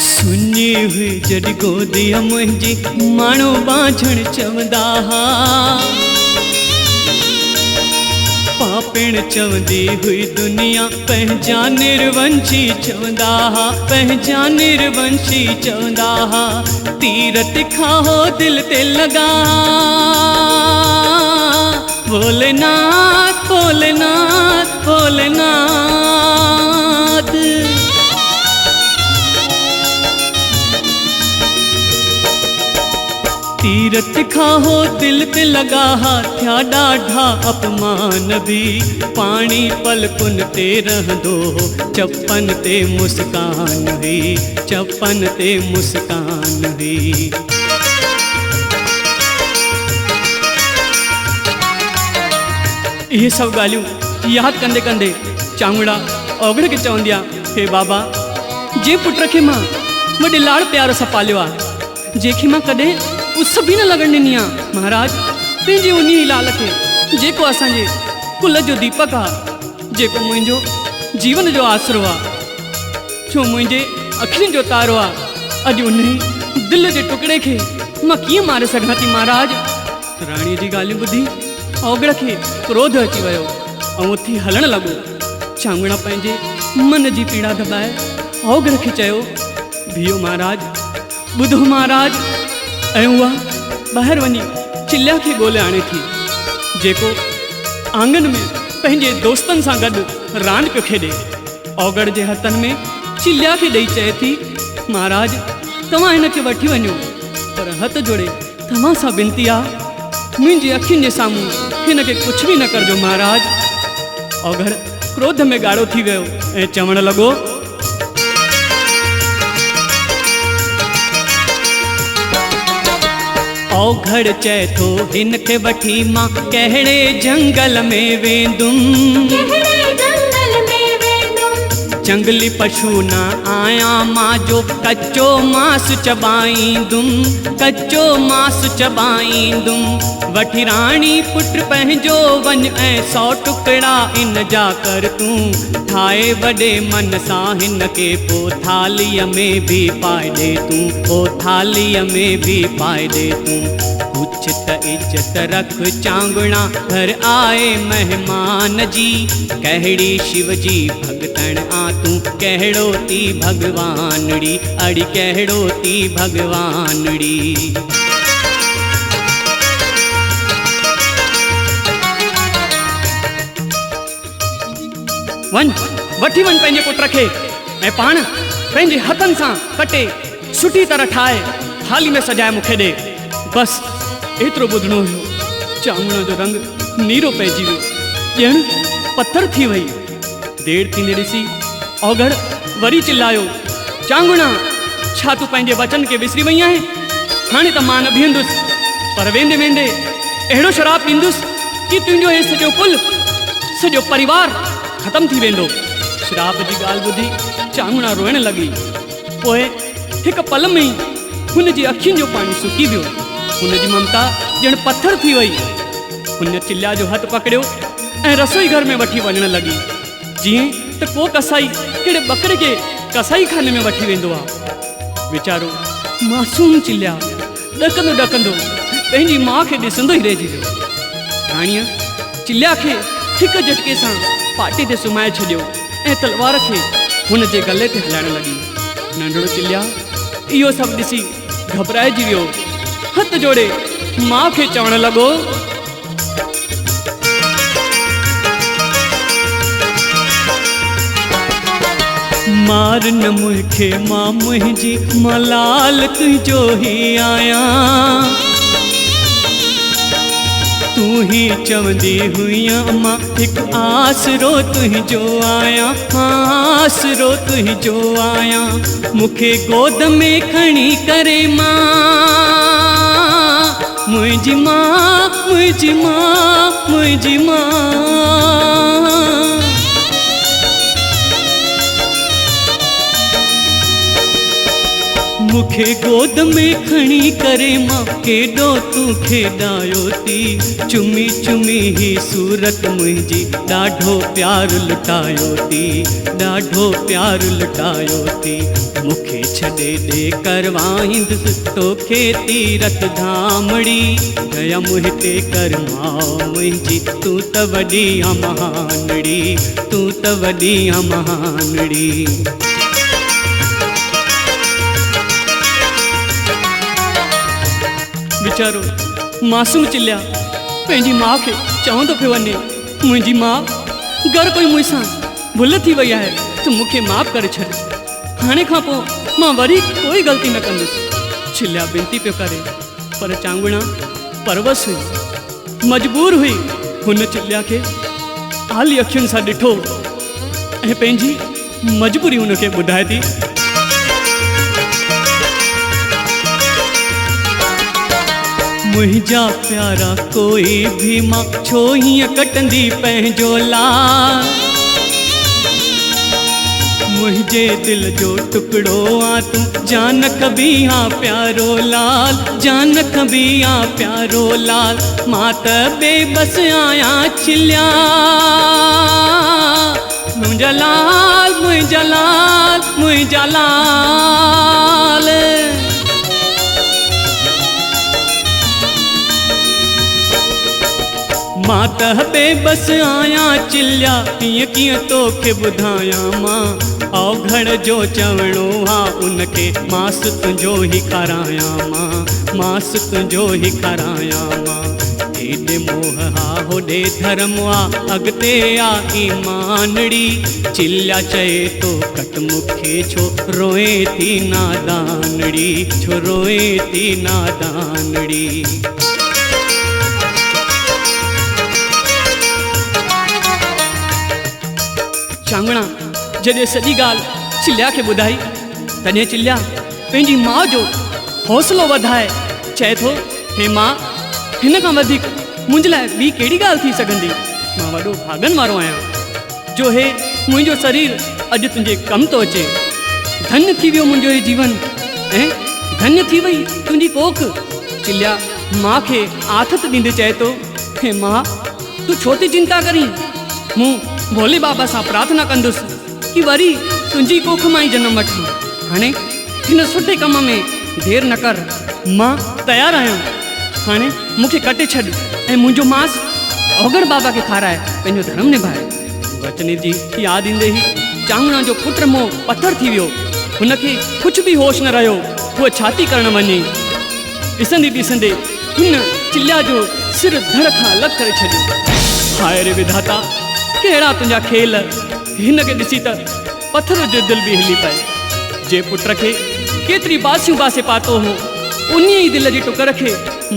सुनी हुई जॾहिं गोदीअ मुंहिंजी, माण्हू बांझण चवंदा हा, पापिण चवंदी हुई दुनिया, पंहिंजा निर्वंशी चवंदा हा, पंहिंजा निर्वंशी चवंदा हा। तीर तिखा हो दिल ते लॻा, भोलेनाथ भोलेनाथ भोलेनाथ। तीर तिखा हो दिल ते लॻा हा, थिया ॾाढा अपमान बि। पाणी पलकुन ते रहंदो, चपन ते मुस्कान हुई, चपन ते मुस्कान हुई। इहे सभु ॻाल्हियूं यादि कंदे कंदे चांगुड़ा ओगड़ खे चवंदी आहे, हे बाबा, जे पुट खे मां वॾे लाड़ प्यार सां पालियो आहे, जंहिंखे मां कॾहिं उस बि न लॻण ॾिनी आहे, महाराज पंहिंजे उन लाल खे जेको असांजे कुल जो दीपक आहे, जेको मुंहिंजो जीवन जो आसरो आहे, छो मुंहिंजे अखियुनि जो तारो आहे, अॼु उन दिल जे टुकड़े खे मां कीअं मारे सघां थी महाराज। राणीअ जी ॻाल्हियूं ॿुधी ओगड़ खे क्रोध अची वियो ऐं उथी हलणु लॻो। चांगुड़ा पंहिंजे मन जी पीड़ा दॿाए ओगड़ खे चयो, बीहो महाराज, ॿुधो महाराज। ऐं उहा ॿाहिरि वञी चिल्या खे ॻोल्हे आणे थी, जेको आंगन में पंहिंजे दोस्तनि सां गॾु रांदि पियो खेॾे। ओगड़ जे हथनि में चिल्या खे ॾेई चए थी, महाराज तव्हां हिन खे वठी वञो, पर हथ जोड़े तव्हां सां विनती आहे, मुंहिंजी अखियुनि जे साम्हूं हिन खे कुझु बि न करिजो महाराज। ओगड़ क्रोध में ॻाढ़ो थी वियो ऐं चवणु लॻो, ओगड़ चए थो, हिन खे वठी मां कहिड़े जंगल में वेंदुमि, जंगली पशु न आया मां जो कच्चो मांस चबाईंदुमि, कच्चो मांस चबाईंदुमि। वठी राणी पुट पंहिंजो वञ ऐं 100 टुकड़ा इन जा कर तूं, ठाहे वॾे मन सां हिन खे पोइ थालीअ में बि पाए ॾे तूं, पोइ थालीअ में बि पाए ॾे तूं। कुछ त इज्जत रख चांगुड़ा, घर आए मेहमान जी, कहिड़ी शिव जी भगतण आ तूं, कहिड़ो थी भगवानड़ी, अड़ी कहिड़ो थी भगवानड़ी। वञ वठी वञ पंहिंजे पुट खे ऐं पाण पंहिंजे हथनि सां कटे सुठी तरह ठाहे थाली में सजाए मूंखे ॾे। बसि एतिरो ॿुधणो हुयो। चांगुड़ा जो रंग नीरो पइजी वियो, ॼण पत्थर थी वई। देर थींदे ॾिसी ओगड़ वरी चिल्लायो, चांगुड़ा छा तूं पंहिंजे वचन खे विसरी वई आहीं? हाणे त मां न बीहंदुसि, पर वेंदे वेंदे अहिड़ो शराब ॾींदुसि कि तुंहिंजो हे सॼो कुल, सॼो परिवार ख़तम थी वेंदो। श्राप जी ॻाल्हि ॿुधी चांगुड़ा रोइण लॻी। पोइ हिकु पल में ई हुन जी अखियुनि जो पाणी सुकी वियो, हुन जी ममता ॼण पत्थर थी वई। हुन चिल्या जो हथ पकड़ियो ऐं रसोई घर में वठी वञण लॻी, जीअं त को कसाई कहिड़े ॿकरे खे कसाई खाने में वठी वेंदो आहे। वीचारो मासूम चिल्या ॾकंदो ॾकंदो पंहिंजी माउ खे ॾिसंदो ई रहिजी वियो। राणीअ चिल्या खे हिकु झटके सां पाटी ते सुम्हाए छॾियो ऐं तलवार खे हुन जे गले ते हलाइण लॻी। नंढड़ो चिल्या इहो सभु ॾिसी घबराइजी वियो, हथ जोड़े माउ खे चवण लॻो, मार न मूंखे मां मुंहिंजी मलाल तुंहिंजो ई आहियां, तूं ही चवंदी हुई मां हिकु आसरो तुंहिंजो आहियां, आसरो तुंहिंजो आहियां। मूंखे गोद में खणी करे मां, मुंहिंजी मां, मुंहिंजी मां, मुंहिंजी मां। मूंखे गोद में खणी करे मां केॾो तूं खेॾायो थी, चुमी चुमी ही सूरत मुंहिंजी ॾाढो प्यार लुटायो थी, ॾाढो प्यार लुटायो थी। मूंखे छॾे ॾे करवाईंदुसि तोखे तीरथ धामड़ी, दया मुंहिं ते कर माउ मुंहिंजी, तूं त वॾी आ महानड़ी, तूं त वॾी आ महानड़ी। वीचारो मासूम चिल्या पंहिंजी माउ खे चवंदो पियो वञे, मुंहिंजी माउ, घर कोई मूंसां भुल थी वई आहे त मूंखे माफ़ करे छॾ, हाणे खां पोइ मां वरी कोई ग़लती न कंदुसि। चिल्या विनती पियो करे, पर चांगुड़ा परवस हुई, मजबूर हुई। हुन चिल्या खे आली अखियुनि सां ॾिठो ऐं पंहिंजी मजबूरी हुनखे ॿुधाए थी। मुंहिंजा प्यारा कोई भी मां छो हीअं कटंदी पंहिंजो लाल। मुंहिंजे दिल जो टुकड़ो आ तूं जानक भी हाँ प्यारो लाल, जानक भी हाँ प्यारो लाल। मां त बेबस आया चिलिया मुंहिंजा लाल, मुंहिंजा लाल, मुंहिंजा लाल। मां त बेबस आया चिलिया कीअं कीअं तोखे ॿुधायां मां। अवघड़ जो चवणो हा उनखे मांस तुंहिंजो ई खारायां मां, मांस तुंहिंजो ई खारायां मां। हेॾे मोह हा होॾे धर्म आ अॻिते आ ईमानड़ी। चिलिया चए तो कट मूंखे छो रोए थी नादानड़ी, छो रोए थी नादानड़ी। चांगणा जॾहिं सॼी ॻाल्हि चिलिया खे ॿुधाई तॾहिं चिलिया पंहिंजी माउ जो हौसलो वधाए चए थो, हे मां, हिन खां वधीक मुंहिंजे लाइ ॿी कहिड़ी ॻाल्हि थी सघंदी। मां वॾो भाॻनि वारो आहियां जो हे मुंहिंजो शरीर अॼु तुंहिंजे कमु थो अचे। धन्य थी वियो मुंहिंजो हे जीवन ऐं धन्य थी वई तुंहिंजी कोख। चिलिया मां खे आथत ॾींदे चए थो, हे मां, तूं छो थी चिंता करीं? मूं भोले बाबा सां प्रार्थना कंदुसि कि वरी तुंहिंजी कोख मां ई जनम वठां। हाणे हिन सुठे कम में देरि न कर, मां तयारु आहियां। हाणे मूंखे कटे छॾ ऐं मुंहिंजो मांस ओगड़ बाबा खे खाराए पंहिंजो धर्म निभाए। वचन जी यादि ईंदे ई चांगणा जो पुट मोह पथर थी वियो। हुनखे कुझु बि होश न रहियो उहो छा थी करणु वञे। ॾिसंदे ॾिसंदे हुन चिलिया जो सिर धड़ खां अलॻि करे छॾियो। हाय रे विधाता, कहिड़ा तुंहिंजा खेल। हिन खे ॾिसी त पथर जो दिलि बि हिली पए। जे पुट खे केतिरी बासियूं बासे पातो हो, उन ई दिल जे टुकर खे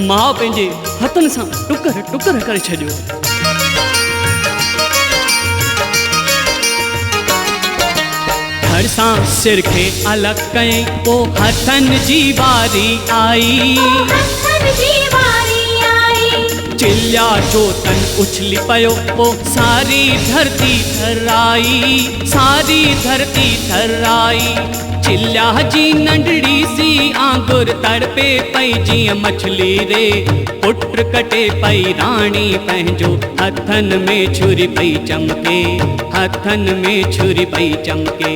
माउ पंहिंजे हथनि सां टुकर टुकर करे छॾियो। हर सां सिर खे अलॻि कयईं, पोइ हथनि जी वारी आई। चिलिया जो तन उछली पयो, पोइ सारी धरती थराई, सारी धरती थराई। चिलिया जी नंढड़ी सी आंगुर तड़पे पई जीअं मछली रे। पुट कटे पई राणी पंहिंजो, हथनि में छुरी पई चमके, हथनि में छुरी पई चमके।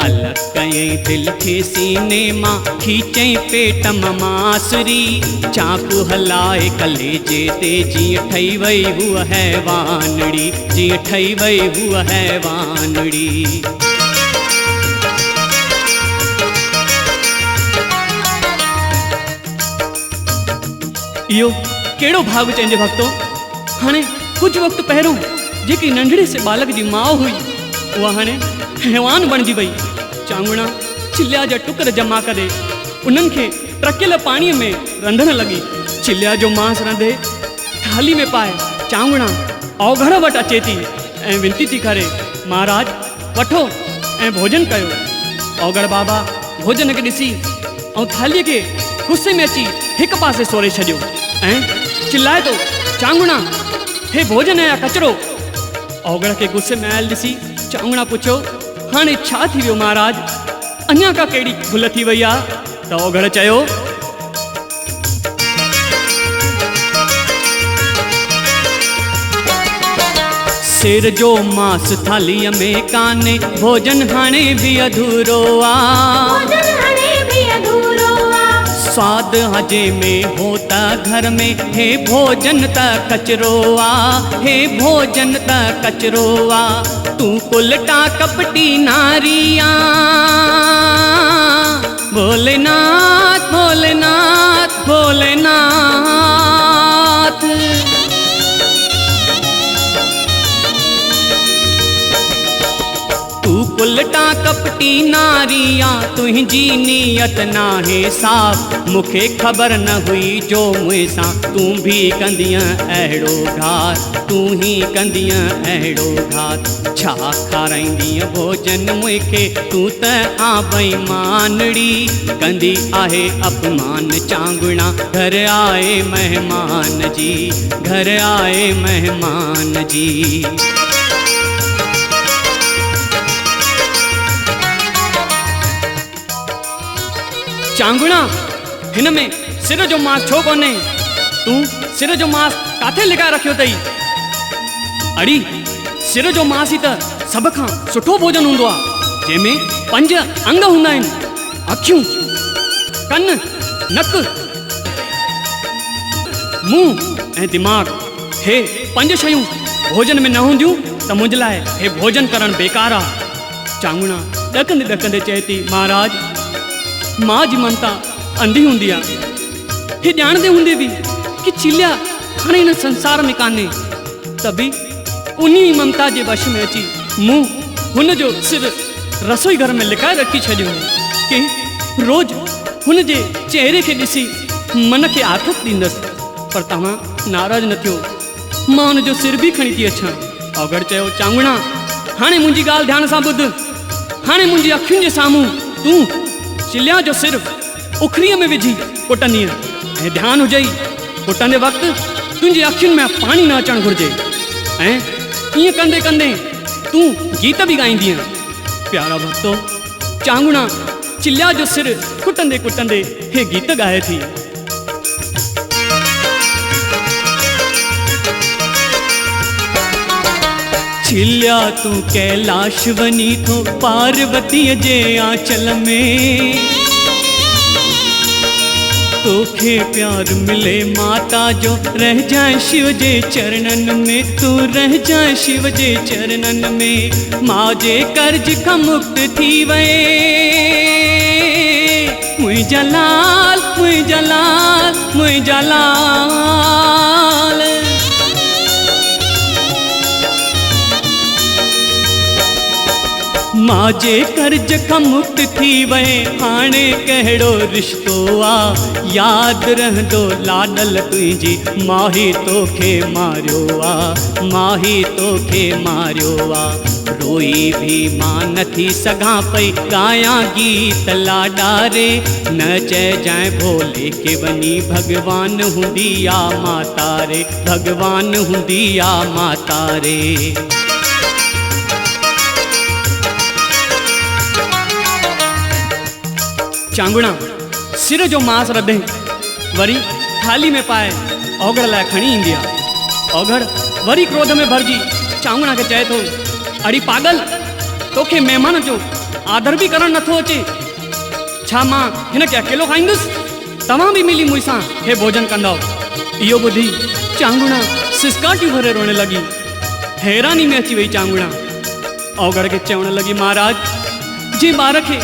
अलॻि कयईं दिलि खे सीने मां, खीचईं पेट मां मांसरी। चाकू हलाए कलेजे ते जीअं ठही वई हूअ हैवानड़ी, जीअं ठही वई हूअ हैवानड़ी। इहो कहिड़ो भाग चइजे भक्तो। हाणे कुझु वक़्तु पहिरियों जेकी नंढड़े से बालक जी माउ हुई, उहा हाणे हैवान बणिजी वई। चांगणा चिलिया जा टुकर जमा करे उन्हनि खे टकियल पाणीअ में रंधण लॻी। चिलिया जो मांस रंधे थाली में पाए चांगणा अवघड़ वटि अचे थी ऐं विनती थी करे, महाराज वठो ऐं भोजन कयो। अवघड़ बाबा भोजन खे ॾिसी ऐं थालीअ खे गुस्से में अची हिकु पासे सोरे छॾियो ऐं चिल्लाए थो, चांगणा हे भोजन या कचिरो। अवघड़ खे गुस्से में आयल ॾिसी चांगणा पुछियो, हाणे छा थी वियो महाराज? अञा का कहिड़ी भुल थी वई आहे? त अवघड़ चयो, सिर जो मांस थालीअ में कान्हे, भोजन हाणे बि अधूरो आहे। स्वाद हजे में हो त घर में, हे भोजन त कचरो आ, हे भोजन त कचरो आ। तू कुलटा कपटी नारिया, भोलेनाथ भोलेनाथ भोलेनाथ। तू उल्टा कपटी नारिया तुंहिंजी नीयत नाहे साफ़ मूंखे ख़बर न हुई जो मुंहिंसां तूं भी कंदीअ अहिड़ो घात तूं ही कंदीअ अहिड़ो घात छा खाराईंदीअ भोजन मूंखे तूं त आ बेईमानड़ी कंदी आहे अपमान चांगुणा घर आए मेहमान जी घर आए मेहमान जी। चांगुणा हिन में सिर जो मांस छो कोन्हे तूं सिर जो मांस काथे लिकाए रखियो अथई। अड़ी सिर जो मांस ही त सभ खां सुठो भोजन हूंदो आहे जंहिंमें 5 अंग हूंदा आहिनि अखियूं कन नक मुंहुं ऐं दिमाग़। हे 5 शयूं भोजन में न हूंदियूं त मुंहिंजे लाइ हे भोजन करणु बेकार आहे। चांगुणा ॾकंदे ॾकंदे चए थी महाराज मां जी ममता अंधी हूंदी आहे हे ॼाणंदे हूंदे बि कि चिलिया हाणे हिन संसार में कान्हे त बि उन्ही ममता जे वश में अची मूं हुन जो सिर रसोई घर में लिकाए रखी छॾियो कि रोज़ हुन जे चेहरे खे ॾिसी मन खे आथत ॾींदसि पर तव्हां नाराज़ न थियो मां हुन जो सिर बि खणी थी अचां। औगड़ चयो चांगुणा हाणे मुंहिंजी ॻाल्हि ध्यान सां ॿुध हाणे मुंहिंजी अखियुनि जे साम्हूं तूं चिलिया जो सिर उखरीअ में विझी कुटंदीअ ऐं ध्यानु हुजई कुटंदे वक़्तु तुंहिंजी अखियुनि में पाणी न अचणु घुरिजे ऐं ईअं कंदे कंदे तूं गीत बि ॻाईंदीअ। प्यारा भक्तो चांगुणा चिलिया जो सिर कुटंदे कुटंदे हे गीत ॻाए थी। चिलिया तू कैलाश वनी थो पार्वतीअ जे आंचल में तोखे प्यार मिले माता जो रह जाए शिव जे चरणन में तू रह जाए शिव जे चरणन में माँ जे कर्ज खां मुक्त थी वए मुंहिंजा लाल मुंहिंजा लाल मुंहिंजा लाल। माँ जे कर्ज खां मुक्त थी वए हाणे कहिड़ो रिश्तो आ याद रहंदो लाडल तुंहिंजी माही तोखे मारियो आ माही तोखे मारियो आ। रोई भी मां नथी सघां पई गायां गीत लाडा रे न चइजांइ भोले के वञी भगवान हूंदी आ माता रे भगवान हूंदी आ माता रे। चांगुणा सिर जो मांस रधे वरी थाली में पाए औगड़ लाइ खणी ईंदी आहे। औगड़ वरी क्रोध में भरिजी चांगुणा खे चए थो अड़ी पागल तोखे महिमान जो आदर बि करणु नथो अचे छा मां हिन खे अकेलो खाईंदुसि तव्हां बि मिली मूंसां हे भोजन कंदव। इहो ॿुधी चांगुणा सिसकाटियूं भरे रोअण लॻी हैरानी में अची वई। चांगुणा औगड़ खे चवण लॻी महाराज जे ॿार खे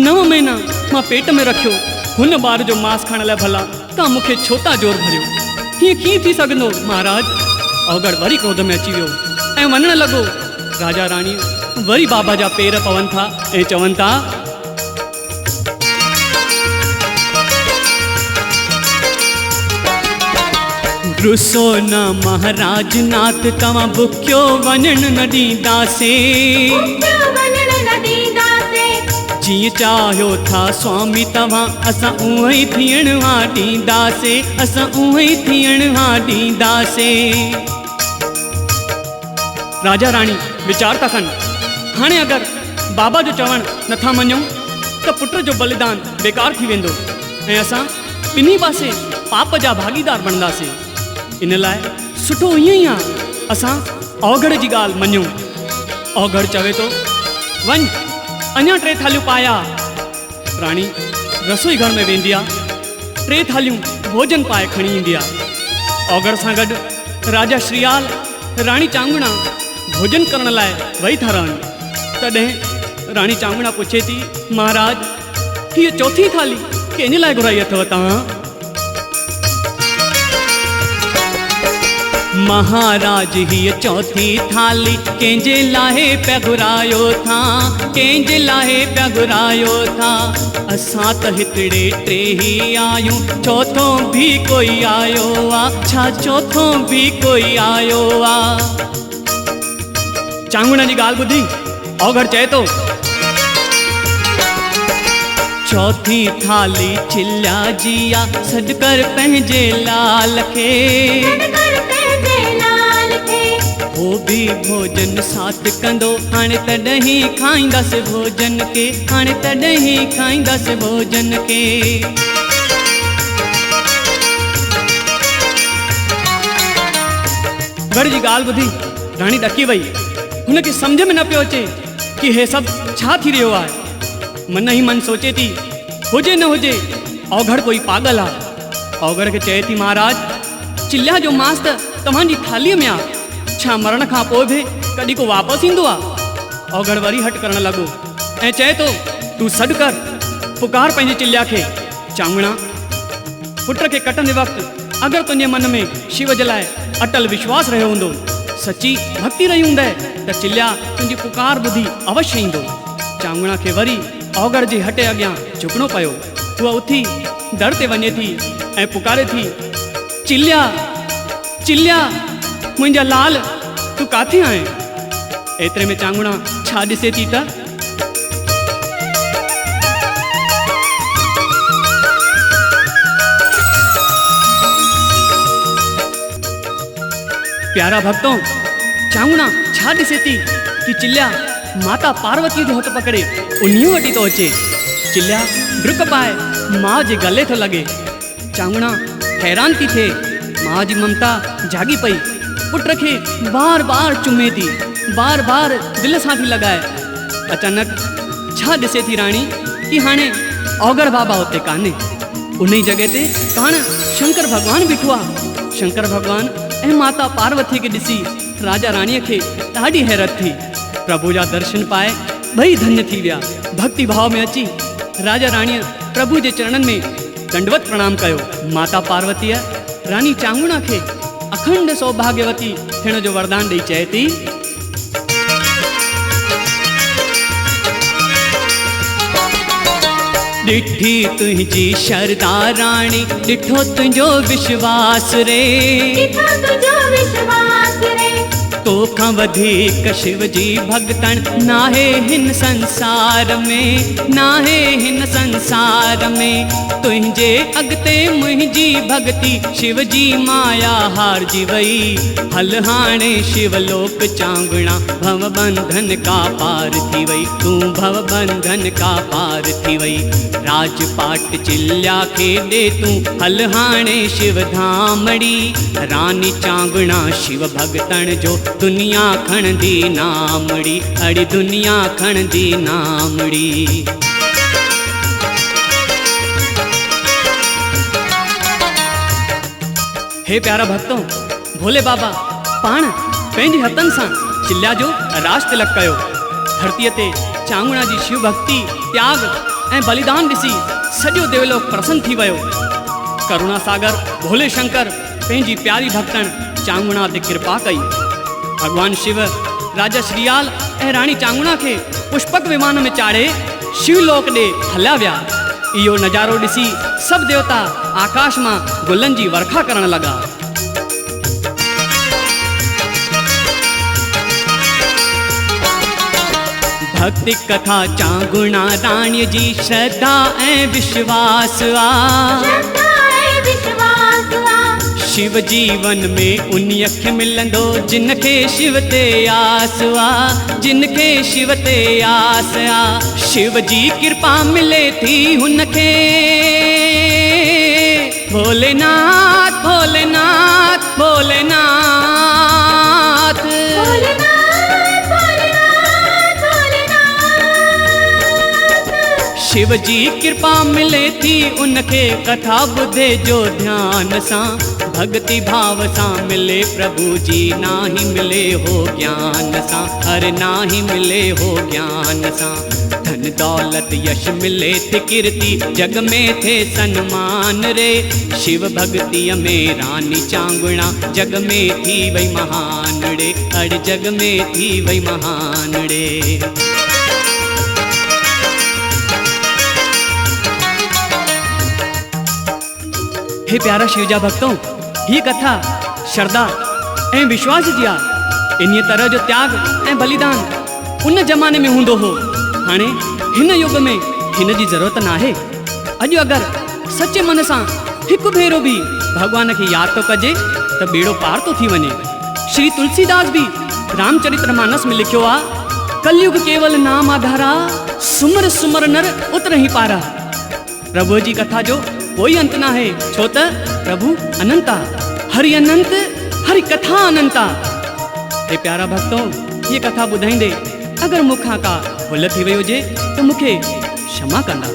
9 महीना मां पेट में रखियो हुन ॿार जो मांस खाइण लाइ भला तव्हां मूंखे छो था ज़ोर भरियो हीअं कीअं थी सघंदो महाराज। औगड़ वरी क्रोध में अची वियो ऐं वञण लॻो। राजा रानी वरी बाबा जा पेर पवनि था ऐं चवनि था रुसो न महाराज नाथ तव्हां बुखियो वञण न ॾींदासीं जीअं चाहियो था स्वामी तव्हां असां उहो ई थियण हा ॾींदासीं असां उहो ई थियण हा ॾींदासीं। राजा रानी वीचार था कनि हाणे अगरि बाबा जो चवणु नथा मञूं त पुट जो बलिदान बेकार थी वेंदो ऐं असां ॿिन्ही पासे पाप जा भागीदार बणंदासीं। इन लाइ सुठो ईअं ई आहे असां औगड़ जी ॻाल्हि मञूं। औगड़ चवे थो वञ अञा 3 थालियूं पाया। रानी रसोई घर में वेंदी आहे 3 थालियूं भोजन पाए खणी ईंदी आहे। औगड़ सां गॾु राजा श्रीयाल रानी चांगुणा भोजन करण लाइ वेही था रहनि। तॾहिं रानी चांगुणा पुछे थी महाराज हीअ 4थी थाली कंहिंजे लाइ घुराई अथव तव्हां। महाराज ही चौथी थाली कंहिंजे लाहे पिया घुरायो था, कंहिंजे लाहे पिया घुरायो था। असां त हिकिड़े टे ही आयूं, चौथों भी कोई आयो आ, छा चौथों भी कोई आयो आ। चांगुण जी ॻाल्हि ॿुधी औघड़ चए थो, चौथी थाली चिल्ला जिया सॾकर पंहिंजे लाल खे, हो भी भोजन साथ कंदो, हाणे तॾहिं खाईंदसि भोजन के, हाणे तॾहिं खाईंदसि भोजन के। गढ़ जी ॻाल्हि ॿुधी राणी ॾकी वई। हुनखे सम्झ में न पियो अचे कि हे सभु छा थी रहियो आहे। मन ही मन सोचे थी, हुजे न हुजे औघड़ कोई पागल आहे। औघड़ खे चए थी, महाराज चिल्ला जो मांस त तव्हांजी थालीअ में आहे, छा मरण खां पोइ बि कॾहिं को वापसि ईंदो आहे। औघड़ वरी हट करण लॻो ऐं चए थो, तूं सॾु कर, पुकार पंहिंजे चिल्ला खे। चांगुणा, पुट खे कटंदे वक़्तु अगरि तुंहिंजे मन में शिव जे लाइ अटल विश्वास रहियो हूंदो, सची भक्ति रही हूंदे, त चिल्ला तुंहिंजी पुकार ॿुधी अवश्य ईंदो। चांगुणा खे वरी औघड़ जे हटे अॻियां झुकणो पियो। उहा उथी दर ते वञे थी ऐं पुकारे थी, चिल्ला चिल्ला मुंहिंजा लाल, तूं काथे आहीं। एतिरे में चांगुणा छा ॾिसे थी त प्यारा भक्तों, चांगुणा छा ॾिसे थी कि चिल्ला माता पार्वती जो हथ पकड़े उन्हीं वटि थो अचे। चिल्ला डुक पाए मां जे गले थो लॻे। चांगुणा हैरान थी थिए, मां जी ममता जागी पई, पुट खे बार बार चुमे थी, बार बार दिल सां थी लॻाए। अचानक छा ॾिसे थी राणी कि हाणे औघड़ बाबा हुते कान्हे, उन ई जॻह ते पाण शंकर भॻवानु बीठो आहे। शंकर भॻवानु ऐं माता पार्वती खे ॾिसी राजा राणीअ खे ॾाढी हैरत थी। प्रभु जा दर्शन पाए ॿई धन्य थी विया। भक्ति भाव में अची राजा राणीअ प्रभु जे चरणनि में दंडवत प्रणाम कयो। माता पार्वतीअ रानी चांगुणा खे अखंड सौभाग्यवती थियण जो वरदान ॾेई चए थी, ॾिठी तुंहिंजी शरदा राणी, ॾिठो तुंहिंजो विश्वास रे, तोखां वधीक शिव जी भगतन नाहे हिन संसार में, नाहे हिन संसार में। तुंहिंजे अॻिते मुंहिंजी भक्ति शिव जी माया हारजी वई। हल हाणे शिवलोक चांगुणा, भव बंधन का पार थी वई, तूं भव बंधन का पार थी वई। राजपाट चिल्ला खे ॾे तूं, हल हाणे शिव धामड़ी। रानी चांगुणा शिव भगतन जो दुनिया खणंदी नामड़ी, अड़ी दुनिया खणंदी नामड़ी। हे प्यारा भक्तों, भोले बाबा पाण पंहिंजे हथनि सां चिल्ला जो राज तिलक कयो। धरतीअ ते चांगुणा जी शिव भक्ति, त्याग ऐं बलिदान ॾिसी सॼो देवलोक प्रसन्न थी वियो। करुणा सागर भोले शंकर पंहिंजी प्यारी भक्तन चांगुणा ते कृपा कई। भगवान शिव राजा श्रीयाल ऐं राणी चांगुणा खे पुष्पक विमान में चाढ़े शिवलोक ॾे हलिया विया। इहो नज़ारो ॾिसी सभु देवता आकाश मां गुलनि जी वर्खा करण लॻा। भक्ति कथा चांगुणा राणीअ जी श्रद्धा ऐं विश्वास आ। शिव जीवन में उन्हीअ खे मिलंदो जिनखे शिव ते आस आ, जिनखे शिव ते आस आ। शिव जी कृपा मिले थी हुनखे, भोलेनाथ भोलेनाथ भोलेनाथ। शिव जी कृपा मिले थी उनखे, कथा ॿुधे जो ध्यान सां। भक्ति भाव सां मिले प्रभु जी, नाही मिले हो ज्ञान सां, अरे नाही मिले हो ज्ञान सां। धन दौलत यश मिले थे कीर्ति जग में थे सन्मान रे। शिव भक्तिय में रानी चांगुणा जग में थी वही महान रे। अड़ जग में थी वही महान रे। हे प्यारा शिवजा भक्तों, ये कथा श्रद्धा ऐं विश्वास जी आ। इन तरह जो त्याग ऐं बलिदान उन जमाने में हूंदो हो, हाणे हिन युग में हिन जी ज़रूरत न आहे। अॼु अगर सचे मन सां हिकु भेरो भी भगवान खे याद तो कजे त बेड़ो पार तो थी वञे। श्री तुलसीदास भी रामचरितमानस में लिखियो आ, कलयुग केवल नाम आधारा, सुमर सुमर नर उतर ही पारा। प्रभु जी कथा जो कोई अंत ना है, छो त प्रभु अनंता, हरि अनंत, हरि कथा अनंता। हे प्यारा भक्तों, ये कथा ॿुधाईंदे अगर मुखां का भुल थी वई हुजे तो मूंखे क्षमा कंदा।